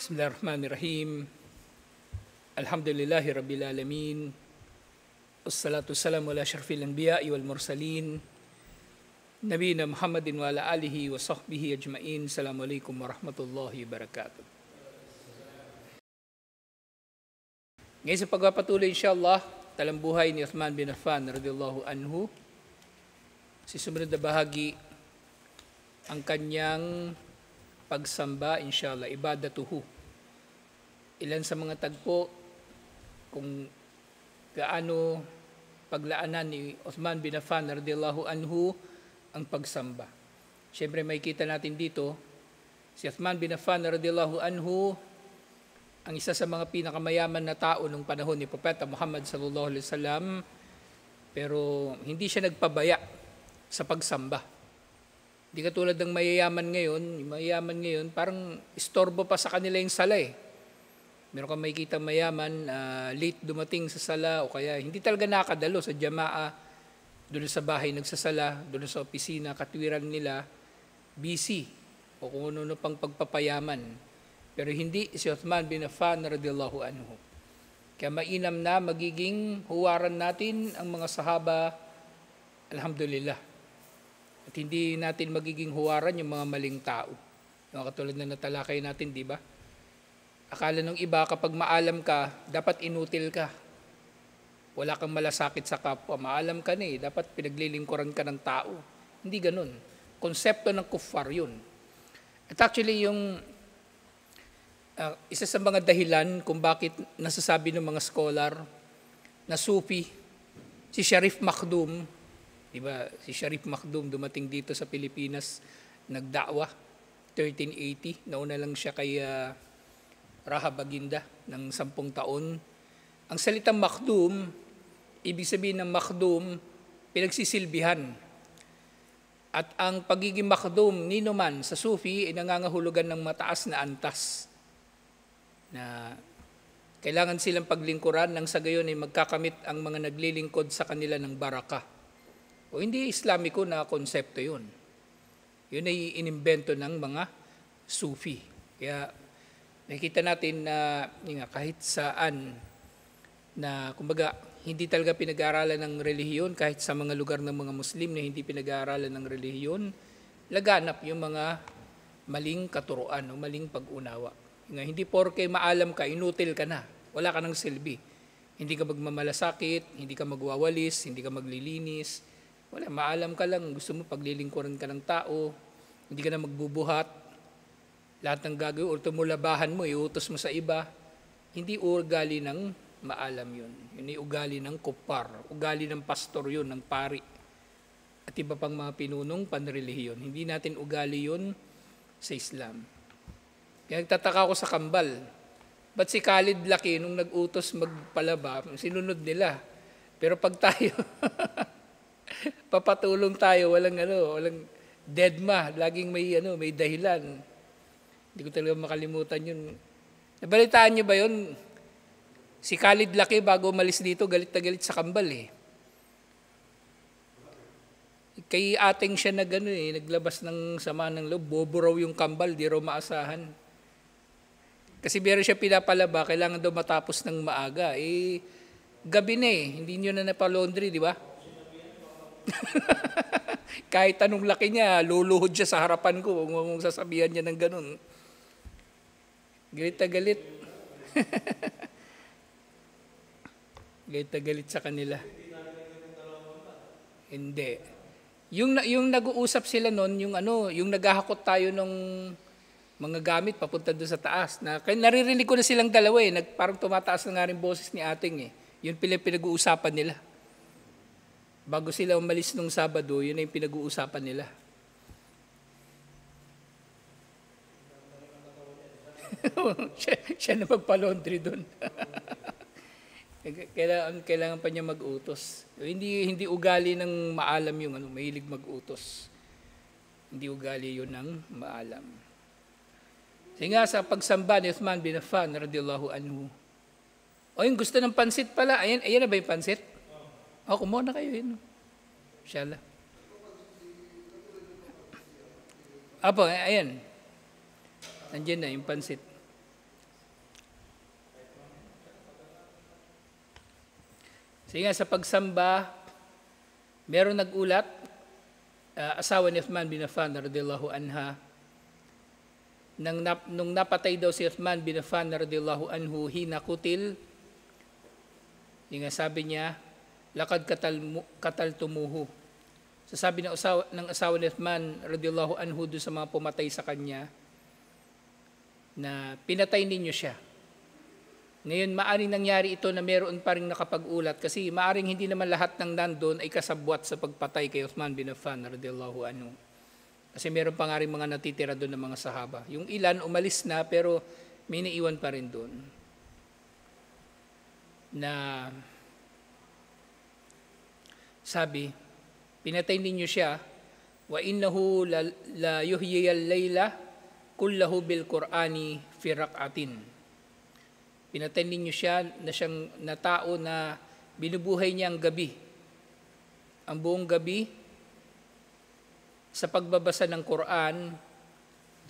Bismillahirrahmanirrahim. Alhamdulillahi Rabbil Alamin. Wassalatu wassalamu ala syarfil anbiya'i wal mursalin. Nabiyina Muhammadin wa ala alihi wa sahbihi ajma'in. Assalamualaikum warahmatullahi wabarakatuh. Ngayon sa pagpapatuloy insyaAllah, talambuhay ni Uthman bin Affan radhiyallahu anhu. Sa sumunod na bahagi, ang kanyang pagsamba, inshallah, ibadatuhu. Ilan sa mga tagpo kung gaano paglaanan ni Uthman bin Affan radhiyallahu anhu ang pagsamba. Siyempre may kita natin dito, si Uthman bin Affan radhiyallahu anhu, ang isa sa mga pinakamayaman na tao nung panahon ni Propeta Muhammad sallallahu alaihi wasallam, pero hindi siya nagpabaya sa pagsamba. Di katulad ng mayayaman ngayon, parang istorbo pa sa kanila yung sala eh. Meron kang makikita mayaman, late dumating sa sala o kaya hindi talaga nakadalo sa jamaa, doon sa bahay nagsasala, doon sa opisina, katwiran nila, busy o kung ano pang pagpapayaman. Pero hindi si Uthman bin Affan radhiyallahu anhu. Kaya mainam na magiging huwaran natin ang mga sahaba, alhamdulillah. At hindi natin magiging huwaran yung mga maling tao. Yung katulad na natalakay natin, di ba? Akala ng iba kapag maalam ka, dapat inutil ka. Wala kang malasakit sa kapwa. Maalam ka na eh. Dapat pinaglilingkuran ka ng tao. Hindi ganun. Konsepto ng kuffar yun. At actually yung isa sa mga dahilan kung bakit nasasabi ng mga scholar na Sufi, si Sharif Makhdum, diba, si Sharif Makhdum dumating dito sa Pilipinas, nagda'wa, 1380. Nauna lang siya kay Rahab Baginda ng 10 taon. Ang salitang Makhdum, ibig sabihin ng Makhdum, pinagsisilbihan. At ang pagiging Makhdum, nino man sa Sufi, ay nangangahulugan ng mataas na antas. Na kailangan silang paglingkuran nang sa gayon ay magkakamit ang mga naglilingkod sa kanila ng baraka. O hindi Islamiko na konsepto yun. Yun ay inimbento ng mga Sufi. Kaya nakikita natin na kahit saan na kumbaga hindi talaga pinag-aaralan ng relihiyon, kahit sa mga lugar ng mga Muslim na hindi pinag-aaralan ng relihiyon, laganap yung mga maling katuruan o maling pag-unawa. Hindi porke maalam ka, inutil ka na. Wala ka ng silbi. Hindi ka magmamalasakit, hindi ka magwawalis, hindi ka maglilinis. Wala, maalam ka lang, gusto mo paglilingkuran ka ng tao, hindi ka na magbubuhat, lahat ng gagawin, o tumulabahan mo, iutos mo sa iba, hindi ugali ng maalam yun. Yun ay ugali ng kuppar, ugali ng pastor yun, ng pari, at iba pang mga pinunong panrelihiyon. Hindi natin ugali yun sa Islam. Kaya nagtataka ako sa kambal, ba't si Khalid Laki nung nag-utos magpalaba, sinunod nila, pero pag tayo... papatulong tayo, walang deadma, laging may dahilan. Hindi ko talaga makalimutan yun. Nabalitaan niyo ba yun? Si Khalid Laki bago umalis dito, galit na galit sa kambal eh. Kay ating siya naglabas ng sama ng loob, bobo raw yung kambal, di raw maasahan. Kasi meron siya pinapalaba, kailangan daw matapos ng maaga. Gabi na hindi nyo na napalaundry, di ba? Kahit anong laki niya, luluhod siya sa harapan ko kung sasabihan niya ng ganun. Galit na galit. Galit na galit sa kanila. Hindi. Yung nag-uusap sila noon, yung naghahakot tayo ng mga gamit papunta doon sa taas. Naririnig ko na silang dalawa parang tumataas na nga rin boses ni ating Yun pinag-uusapan nila. Bago sila umalis nung Sabado, yun ay yung pinag-uusapan nila. siya na magpa-laundry doon. kailangan pa niya mag-utos. Hindi ugali ng maalam yung mahilig mag-utos. Hindi ugali yun ng maalam. Kasi nga sa pagsamba ni Uthman bin Affan radhiyallahu anhu. Yung gusto ng pansit pala. Ayan na ba yung pansit? Kumuha na kayo yun. Inshallah. Ayan. Nandiyan na yung pansit. Sige nga, sa pagsamba, meron nag-ulat, asawa ni Uthman bin Affan radhiyallahu anha, nung napatay daw si Uthman bin Affan radhiyallahu anhu, hina kutil, yung sabi niya, lakad kataltumuhu. So sabi ng asawa ni Uthman radhiyallahu anhu doon sa mga pumatay sa kanya, na pinatay ninyo siya. Ngayon, maaring nangyari ito na meron pa rin nakapag-ulat kasi maaring hindi naman lahat ng nandun ay kasabwat sa pagpatay kay Uthman bin Affan radhiyallahu anhu. Kasi meron pa nga rin mga natitira doon ng mga sahaba. Yung ilan umalis na pero may naiwan pa rin doon. Na sabi, pinatay ninyo siya, wa innahu la yuhyiyal layla kullahu bil Qur'ani fi rak'atin. Pinatay ninyo siya na siyang na tao na binubuhay niya ang gabi. Ang buong gabi sa pagbabasa ng Quran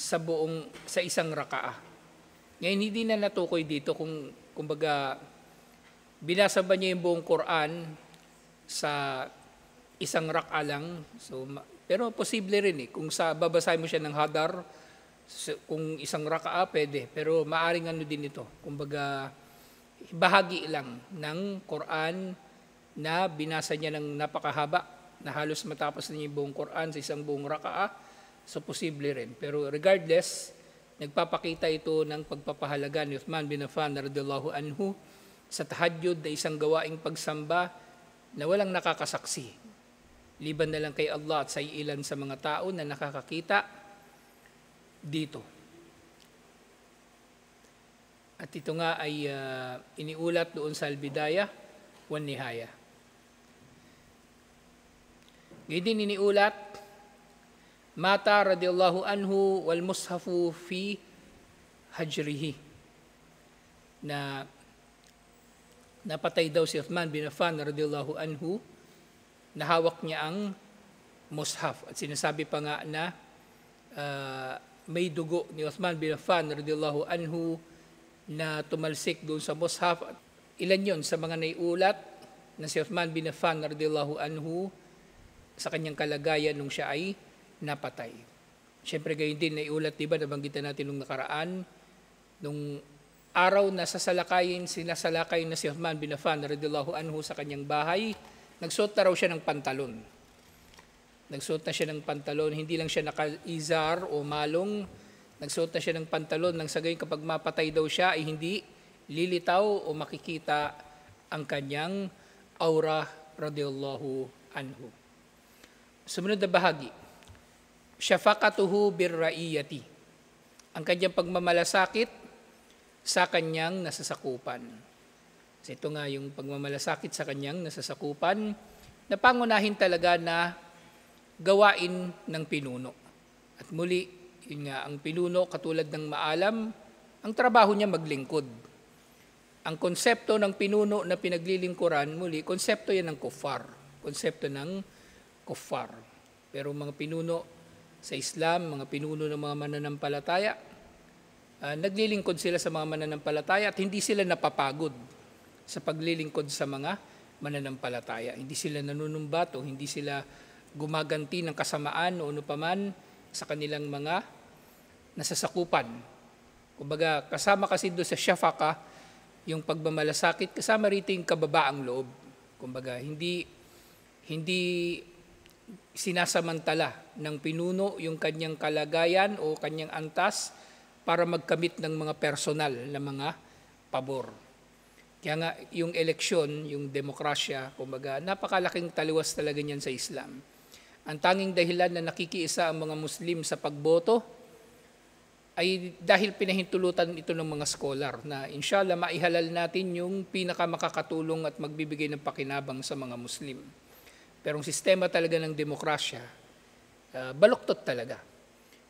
sa isang rakaah. Ngayon hindi na natukoy dito kung kumbaga binasa ba niya yung buong Quran sa isang rakaah lang. So pero posible rin kung babasahin mo siya ng hadar. Kung isang raka'a, pwede. Pero maaring ano din ito. Kumbaga, bahagi lang ng Quran na binasa niya ng napakahaba, na halos matapos na niya yung buong Quran sa isang buong raka'a. So, posible rin. Pero regardless, nagpapakita ito ng pagpapahalaga ni Uthman bin Affan radhiyallahu anhu sa tahajjud na isang gawaing pagsamba na walang nakakasaksi. Liban na lang kay Allah at sa ilan sa mga tao na nakakakita dito. At ito nga ay iniulat doon sa Al-Bidayah wan Nihaya. Ngayon din iniulat, mata radhiyallahu anhu wal mushafu fi hajrihi, na napatay daw si Uthman bin Affan radhiyallahu anhu, nahawak niya ang mushaf. At sinasabi pa nga na may dugo ni Uthman bin Affan radhiyallahu anhu na tumalsik doon sa mushaf. Ilan yon sa mga naiulat na si Uthman bin Affan radhiyallahu anhu sa kanyang kalagayan nung siya ay napatay. Siyempre gayon din naiulat, diba, nabanggitan natin nung nakaraan, nung araw na sinasalakay na si Uthman bin Affan radhiyallahu anhu sa kanyang bahay, nagsuot na raw siya ng pantalon. Nagsuot na siya ng pantalon, hindi lang siya naka-izar o malong, nagsuot na siya ng pantalon nang sa gayon kapag mapatay daw siya ay hindi lilitaw o makikita ang kanyang aura radhiyallahu anhu. Sumunod na bahagi, syafaqatuhu birra'iyati, ang kanyang pagmamalasakit sa kanyang nasasakupan. So ito nga yung pagmamalasakit sa kanyang nasasakupan na pangunahin talaga na gawain ng pinuno. At muli, yun nga, ang pinuno katulad ng maalam, ang trabaho niya maglingkod. Ang konsepto ng pinuno na pinaglilingkuran, muli, konsepto yan ng kuffar. Konsepto ng kuffar. Pero mga pinuno sa Islam, mga pinuno ng mga mananampalataya, naglilingkod sila sa mga mananampalataya at hindi sila napapagod sa paglilingkod sa mga mananampalataya. Hindi sila nanunumbat o hindi sila gumaganti ng kasamaan o ano paman sa kanilang mga nasasakupan. Kumbaga, kasama kasi doon sa syafaka, yung pagmamalasakit, kasama rito yung kababaang loob. Kumbaga, hindi sinasamantala ng pinuno yung kanyang kalagayan o kanyang antas para magkamit ng mga personal na mga pabor. Kaya nga, yung eleksyon, yung demokrasya, kumbaga, napakalaking taliwas talaga niyan sa Islam. Ang tanging dahilan na nakikiisa ang mga Muslim sa pagboto ay dahil pinahintulutan ito ng mga scholar na inshallah maihalal natin yung pinakamakakatulong at magbibigay ng pakinabang sa mga Muslim. Pero ang sistema talaga ng demokrasya, baluktot talaga.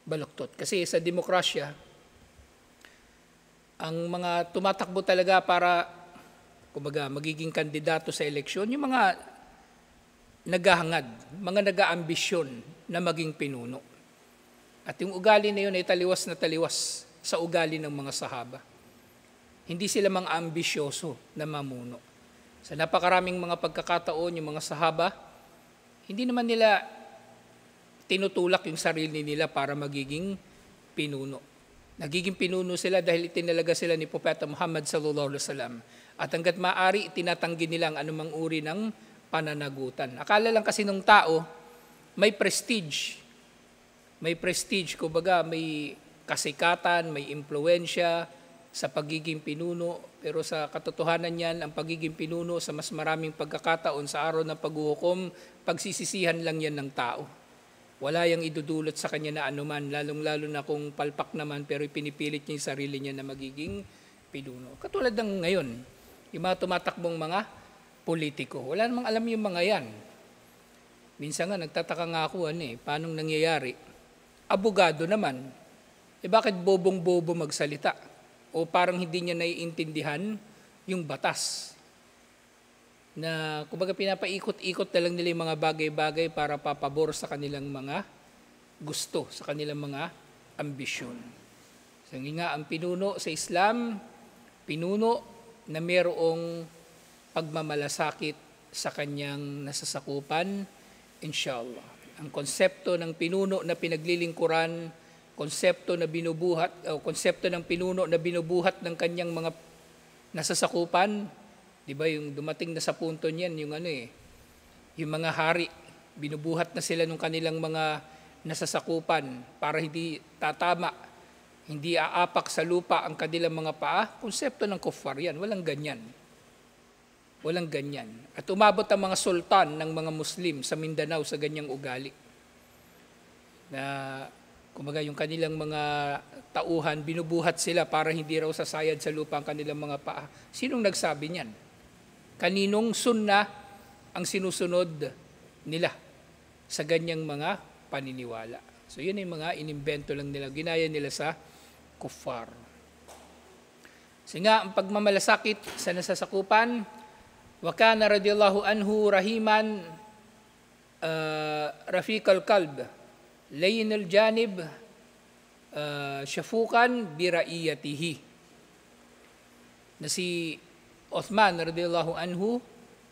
Baluktot. Kasi sa demokrasya, ang mga tumatakbo talaga para kumbaga magiging kandidato sa eleksyon, yung mga naghahangad, mga nag-aambisyon na maging pinuno. At yung ugali na yun ay taliwas na taliwas sa ugali ng mga sahaba. Hindi sila mga ambisyoso na mamuno. Sa napakaraming mga pagkakataon, yung mga sahaba, hindi naman nila tinutulak yung sarili nila para magiging pinuno. Nagiging pinuno sila dahil itinalaga sila ni Propeta Muhammad sallallahu alaihi wasallam. At hanggat maaari, itinatanggi nila ang anumang uri ng pananagutan. Akala lang kasi ng tao, may prestige. May prestige, kumbaga may kasikatan, may impluensya sa pagiging pinuno. Pero sa katotohanan niyan, ang pagiging pinuno sa mas maraming pagkakataon sa araw ng paghuhukom, pagsisisihan lang yan ng tao. Wala yang idudulot sa kanya na anuman, lalong-lalo na kung palpak naman pero pinipilit niya yung sarili niya na magiging pinuno. Katulad ng ngayon, yung mga tumatakbong mga politiko. Wala namang alam yung mga yan. Minsan nga, nagtataka nga ako, paanong nangyayari? Abogado naman. Bakit bobong-bobo magsalita? O parang hindi niya naiintindihan yung batas. Na kumbaga pinapaikot-ikot na lang nila yung mga bagay-bagay para papabor sa kanilang mga gusto, sa kanilang mga ambisyon. So nga ang pinuno sa Islam, pinuno na mayroong pagmamalasakit sa kanyang nasasakupan, inshallah. Ang konsepto ng pinuno na pinaglilingkuran, konsepto na binubuhat, o konsepto ng pinuno na binubuhat ng kanyang mga nasasakupan. Di ba yung dumating na sa punto niyan, yung mga hari, binubuhat na sila ng kanilang mga nasasakupan para hindi tatama, hindi aapak sa lupa ang kanilang mga paa. Konsepto ng kuffar yan, walang ganyan. Walang ganyan. At umabot ang mga sultan ng mga Muslim sa Mindanao sa ganyang ugali. Na kumbaga yung kanilang mga tauhan, binubuhat sila para hindi raw sasayad sa lupa ang kanilang mga paa. Sinong nagsabi niyan? Kaninong sunna ang sinusunod nila sa ganyang mga paniniwala. So yun yung mga inimbento lang nila, ginaya nila sa kuffar. So nga, ang pagmamalasakit sa nasasakupan, wa kana radiyallahu anhu rahiman rafiqal qalb, layin al-janib, syafukan biraiyatihi. Na si Uthman radiyallahu anhu,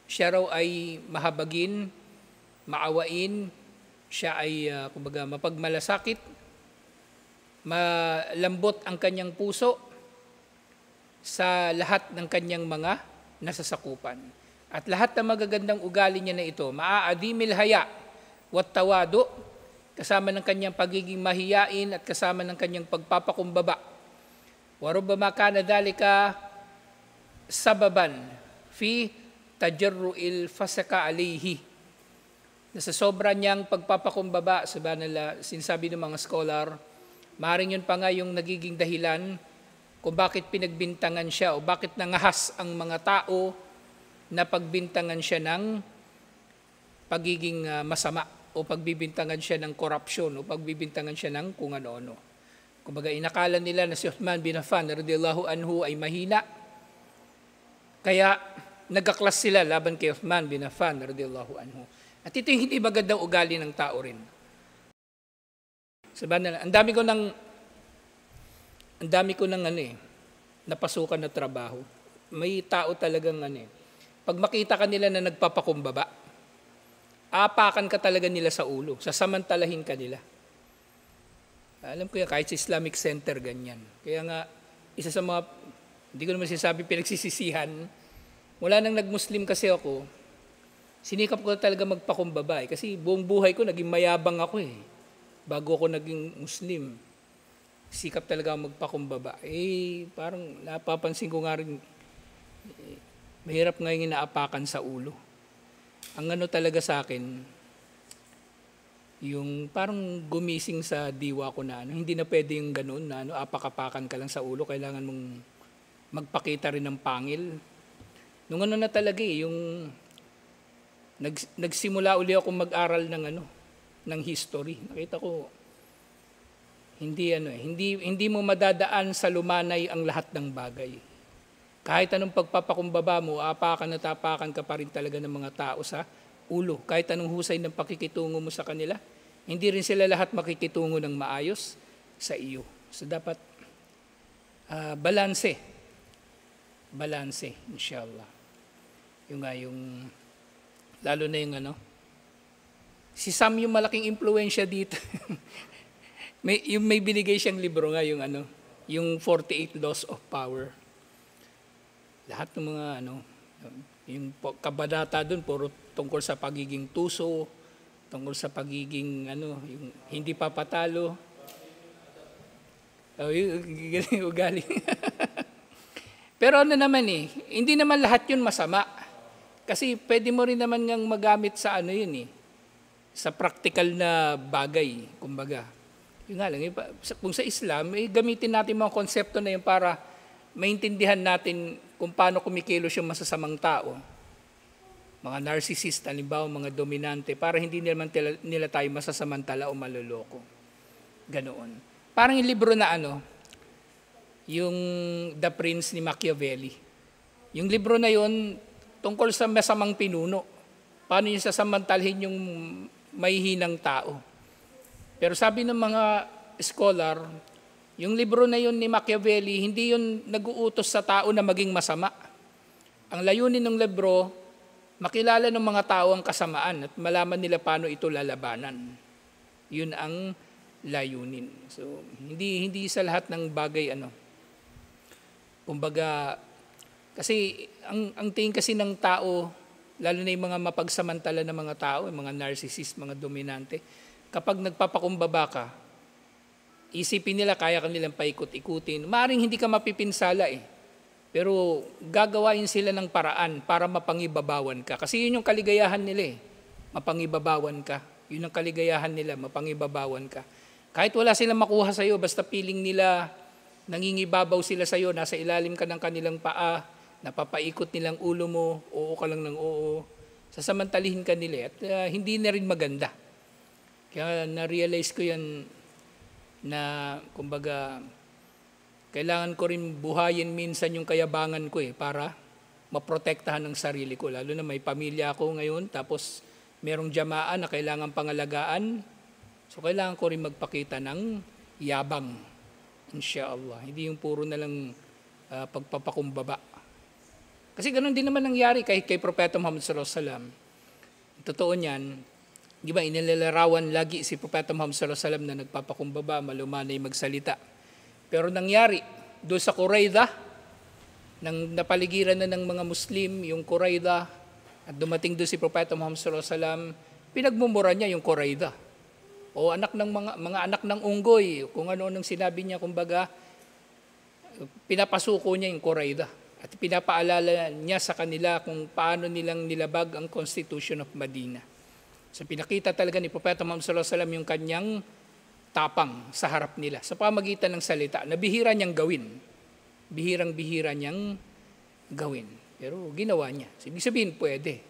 siya raw ay mahabagin, maawain, siya ay kumbaga mapagmalasakit, malambot ang kanyang puso sa lahat ng kanyang mga nasasakupan. At lahat ng magagandang ugali niya na ito, maaadimil haya wat tawadu, kasama ng kanyang pagiging mahiyain at kasama ng kanyang pagpapakumbaba. Wa rubbama kana dhalika sababan fi tajarru'il fasaka alayhi. Sa sobra niyang pagpapakumbaba, sinasabi ng mga scholar, maaaring yun pa nga yung nagiging dahilan kung bakit pinagbintangan siya o bakit nangahas ang mga tao na pagbintangan siya ng pagiging masama o pagbibintangan siya ng korupsyon o pagbibintangan siya ng kung ano-ano. Kumbaga inakala nila na si Uthman bin Affan radiyallahu anhu ay mahina, kaya nagkaklas sila laban kay Uthman bin Affan radiyallahu anhu. At ito yung hindi magandang ugali ng tao rin. Ang dami ko ng napasukan na trabaho. May tao talagang pag makita ka nila na nagpapakumbaba, aapakan ka talaga nila sa ulo, sasamantalahin ka nila. Alam ko yan, kahit sa Islamic Center, ganyan. Kaya nga, isa sa mga, hindi ko naman sinasabi pinagsisisihan, mula nang nag-Muslim kasi ako, sinikap ko talaga magpakumbaba kasi buong buhay ko naging mayabang ako bago ako naging Muslim. Sikap talaga magpakumbaba. Parang napapansin ko nga rin, mahirap ngayon inaapakan sa ulo. Ang talaga sa akin, yung parang gumising sa diwa ko na hindi na pwede yung ganun na apak-apakan ka lang sa ulo, kailangan mong magpakita rin ng pangil. Nung na talaga yung nagsimula uli ako mag-aral ng history. Nakita ko hindi mo madadaan sa lumanay ang lahat ng bagay. Kahit anong pagpapakumbaba mo, apakan at apakan ka pa rin talaga ng mga tao sa ulo. Kahit anong husay ng pakikitungo mo sa kanila, hindi rin sila lahat makikitungo ng maayos sa iyo. So dapat balanse, inshallah. Yung nga, yung, lalo na yung ano, si Sam yung malaking impluensya dito. may binigay siyang libro nga, yung ano, yung 48 Laws of Power. Lahat ng mga ano, yung kabadata doon, puro tungkol sa pagiging tuso, tungkol sa pagiging ano, yung hindi papatalo. Oh, yung ugali. Pero ano naman hindi naman lahat yun masama. Kasi pwede mo rin naman ngang magamit sa ano yun sa practical na bagay, kumbaga. Yung nga lang, kung sa Islam, gamitin natin mga konsepto na yun para maintindihan natin kung paano kumikilos yung masasamang tao. Mga narcissist, halimbawa mga dominante, para hindi naman nila tayo masasamantala o maloloko. Ganoon. Parang yung libro na ano, yung The Prince ni Machiavelli. Yung libro na yun, tungkol sa masamang pinuno. Paano yung sasamantalhin yung mahihinang tao. Pero sabi ng mga scholar, yung libro na yun ni Machiavelli, hindi yun nag-uutos sa tao na maging masama. Ang layunin ng libro, makilala ng mga tao ang kasamaan at malaman nila paano ito lalabanan. Yun ang layunin. So, hindi sa lahat ng bagay kumbaga, kasi ang tingin kasi ng tao, lalo na yung mga mapagsamantala na mga tao, yung mga narcissist, mga dominante, kapag nagpapakumbaba ka, isipin nila kaya kanilang paikot-ikutin. Maaring hindi ka mapipinsala pero gagawain sila ng paraan para mapangibabawan ka. Kasi yun yung kaligayahan nila mapangibabawan ka. Yun ang kaligayahan nila, mapangibabawan ka. Kahit wala silang makuha sa'yo, basta feeling nila, nangingibabaw sila sa'yo, nasa ilalim ka ng kanilang paa, napapaikot nilang ulo mo, oo ka lang ng oo, sasamantalihin ka nila at hindi na rin maganda. Kaya na-realize ko yan na kumbaga kailangan ko rin buhayin minsan yung kayabangan ko para maprotektahan ng sarili ko. Lalo na may pamilya ako ngayon tapos merong jamaa na kailangan pangalagaan. So kailangan ko rin magpakita ng yabang. Inshallah. Hindi yung puro na lang pagpapakumbaba. Kasi ganoon din naman nangyari kay Propeta Muhammad sallallahu alaihi wasallam. Totoo niyan, di ba inilalarawan lagi si Propeta Muhammad sallallahu alaihi wasallam na nagpapakumbaba, malumanay magsalita. Pero nangyari doon sa Qurayza, nang napaligiran na ng mga Muslim yung Qurayza at dumating doon si Propeta Muhammad sallallahu alaihi wasallam, pinagmumura niya yung Qurayza. O anak ng mga anak ng unggoy, kung ano-anong sinabi niya, kumbaga pinapasuko niya yung Qurayza at pinapaalala niya sa kanila kung paano nilang nilabag ang Constitution of Medina. So pinakita talaga ni Propeta Muhammad sallallahu alaihi wasallam yung kanyang tapang sa harap nila sa pamagitan ng salita na bihira niyang gawin. Bihirang-bihira niyang gawin. Pero ginawa niya. So, ibig sabihin pwede.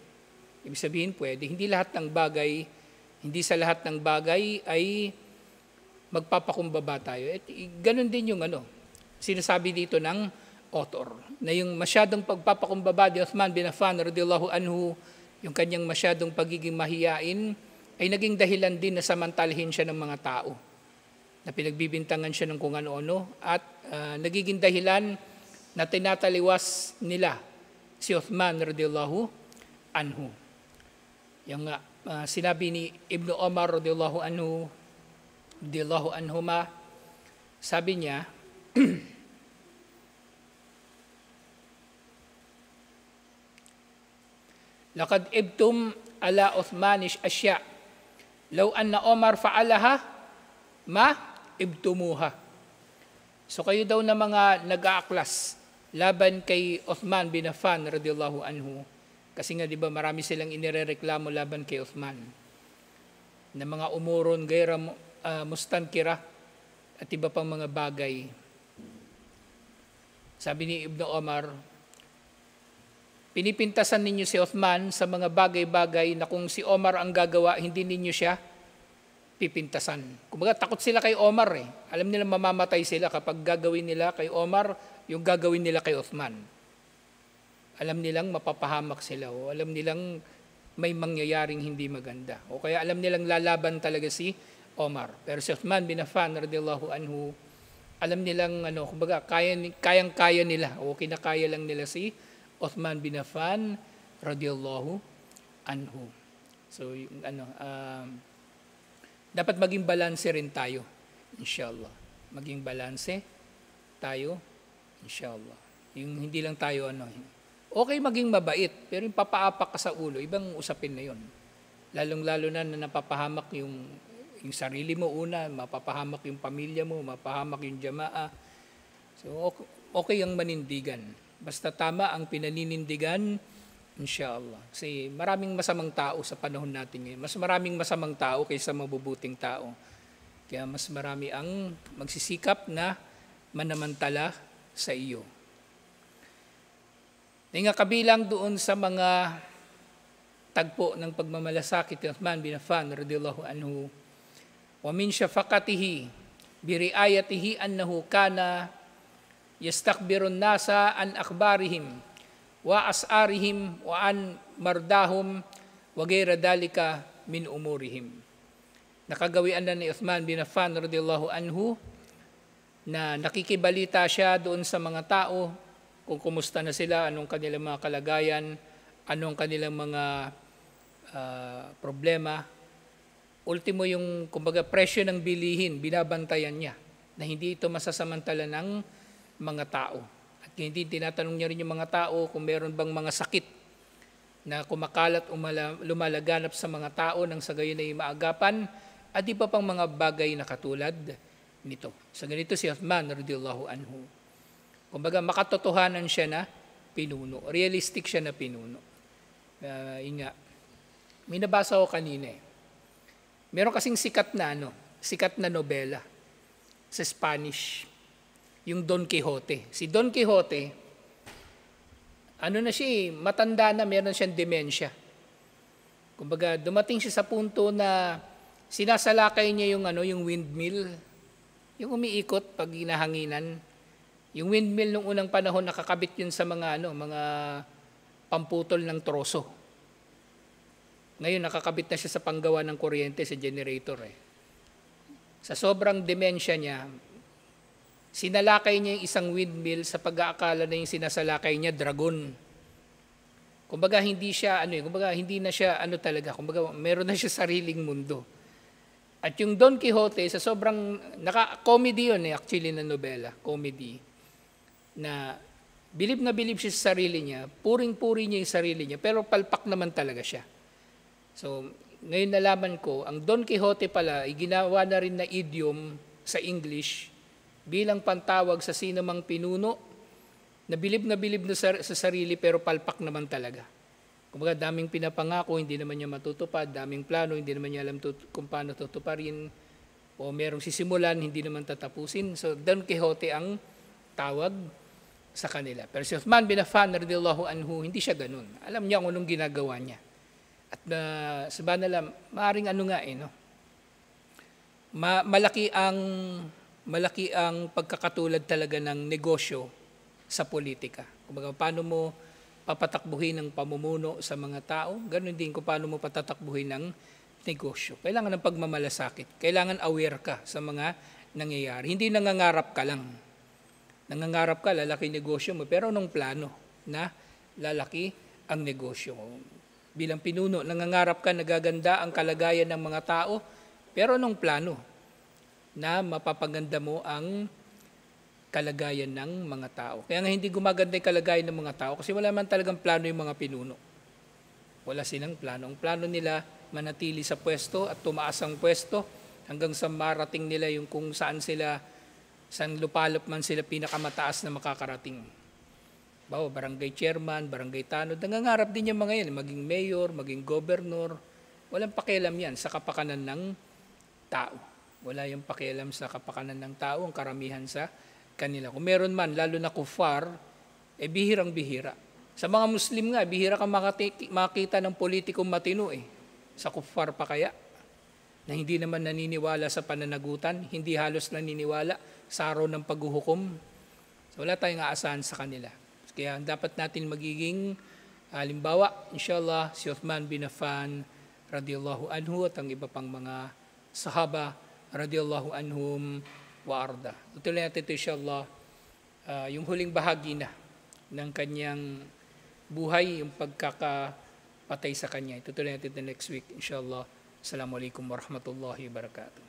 Ibig sabihin pwede. Hindi sa lahat ng bagay ay magpapakumbaba tayo. At ganun din yung sinasabi dito ng author, na yung masyadong pagpapakumbaba ni Uthman bin Affan radhiyallahu anhu, yung kanyang masyadong pagiging mahiyain, ay naging dahilan din na samantalhin siya ng mga tao, na pinagbibintangan siya ng kung ano-ano, at nagiging dahilan na tinataliwas nila si Uthman radhiyallahu anhu. Yung sinabi ni Ibn Omar radhiyallahu anhuma, sabi niya, Laqad ibtum ala Uthmanish asya, law anna Omar fa'alaha, ma ibtumuha. So kayo daw na mga nag-aaklas laban kay Uthman bin Affan radhiyallahu anhu. Kasi nga 'di ba marami silang inirereklamo laban kay Uthman. Na mga umuron, gaira, mustankira at iba pang mga bagay. Sabi ni Ibn Omar, pinipintasan ninyo si Uthman sa mga bagay-bagay na kung si Omar ang gagawa, hindi ninyo siya pipintasan. Kumbaga takot sila kay Omar Alam nila mamamatay sila kapag gagawin nila kay Omar yung gagawin nila kay Uthman. Alam nilang mapapahamak sila o alam nilang may mangyayaring hindi maganda. O kaya alam nilang lalaban talaga si Omar. Pero si Uthman bin Affan radhiyallahu anhu, alam nilang kumbaga kayang-kaya nila o kinakaya lang nila si Uthman bin Affan radiyallahu anhu. So, yung dapat maging balanse rin tayo, inshallah. Maging balanse tayo, inshallah. Yung hindi lang tayo okay maging mabait, pero yung papaapak ka sa ulo, ibang usapin na yon. Lalong-lalo na napapahamak yung sarili mo una, mapapahamak yung pamilya mo, mapahamak yung jamaa. So, okay ang manindigan. Basta tama ang pinaninindigan, inshallah. Kasi maraming masamang tao sa panahon natin ngayon. Mas maraming masamang tao kaysa mabubuting tao. Kaya mas marami ang magsisikap na manamantala sa iyo. Nga kabilang doon sa mga tagpo ng pagmamalasakit ni Uthman bin Affan radhiyallahu anhu, wa min syafaqatihi bi riayatihi annahu kana yastakbirun nasa an akhbarihim wa as'arihim wa an mardahum wa ghayra dalika min umurihim. Nakagawian na ni Uthman bin Affan radhiyallahu anhu na nakikibalita siya doon sa mga tao kung kumusta na sila, anong kanilang mga kalagayan, anong kanilang mga problema. Ultimo yung, kumbaga, presyo ng bilihin, binabantayan niya na hindi ito masasamantala ng mga tao. At hindi tinatanong niya rin yung mga tao kung meron bang mga sakit na kumakalat o lumalaganap sa mga tao nang sa gayon ay maagapan at di pa pang mga bagay na katulad nito. Sa ganito si Uthman radhiyallahu anhu. Kumbaga, makatotohanan siya na pinuno. Realistic siya na pinuno. Yun nga. May nabasa ko kanina eh. Meron kasing sikat na nobela sa Spanish. Yung Don Quixote. Si Don Quixote, na siya matanda na, meron siyang demensya. Kumbaga, dumating siya sa punto na sinasalakay niya yung windmill, yung umiikot pag hinahanginan. Yung windmill nung unang panahon nakakabit yun sa mga pamputol ng troso. Ngayon nakakabit na siya sa panggawa ng kuryente sa generator Sa sobrang demensya niya, sinalakay niya yung isang windmill sa pag-aakala na yung sinasalakay niya dragon. Kumbaga hindi siya hindi na siya talaga, kumbaga meron na siya sariling mundo. At yung Don Quixote sa sobrang comedy yun actually na nobela, comedy. Na bilib siya sa sarili niya, puring-puri niya yung sarili niya, pero palpak naman talaga siya. So, ngayon nalaman ko, ang Don Quixote pala, ginawa na rin na idiom sa English bilang pantawag sa sino mang pinuno na bilib na sa sarili pero palpak naman talaga. Kumbaga, daming pinapangako, hindi naman niya matutupad, daming plano, hindi naman niya alam kung paano tutuparin, o merong sisimulan, hindi naman tatapusin. So, Don Quixote ang tawag sa kanila. Pero si Uthman bin Affan radhiyallahu anhu, hindi siya ganun. Alam niya kung anong ginagawa niya. At subhanallah, maaring malaki ang pagkakatulad talaga ng negosyo sa politika. Kumbaga, paano mo papatakbuhin ng pamumuno sa mga tao, ganun din kung paano mo patatakbuhin ng negosyo. Kailangan ng pagmamalasakit. Kailangan aware ka sa mga nangyayari. Hindi nangangarap ka lang. Nangangarap ka, lalaki negosyo mo, pero anong plano na lalaki ang negosyo mo? Bilang pinuno, nangangarap ka, nagaganda ang kalagayan ng mga tao, pero anong plano na mapapaganda mo ang kalagayan ng mga tao? Kaya nga hindi gumaganda yung kalagayan ng mga tao kasi wala man talagang plano yung mga pinuno. Wala silang plano. Ang plano nila, manatili sa pwesto at tumaas ang pwesto hanggang sa marating nila yung kung saan lupalop man sila pinakamataas na makakarating. Barangay chairman, barangay tanod, nangangarap din yung mga yan, maging mayor, maging governor. Walang pakialam yan sa kapakanan ng tao. Wala yung pakialam sa kapakanan ng tao, ang karamihan sa kanila. Kung meron man, lalo na kufar, bihirang-bihira. Sa mga Muslim nga, bihira kang makita ng politikong matino Sa kufar pa kaya? Na hindi naman naniniwala sa pananagutan, hindi halos naniniwala sa araw ng paghuhukom. So wala tayong aasahan sa kanila. Kaya dapat natin magiging halimbawa, inshallah, si Uthman bin Affan radhiyallahu anhu at ang iba pang mga sahaba radhiyallahu anhum wa arda. Tutuloy natin ito inshallah yung huling bahagi na ng kanyang buhay, yung pagkakapatay sa kanya. Itutuloy natin the next week, inshallah. Assalamualaikum warahmatullahi wabarakatuh.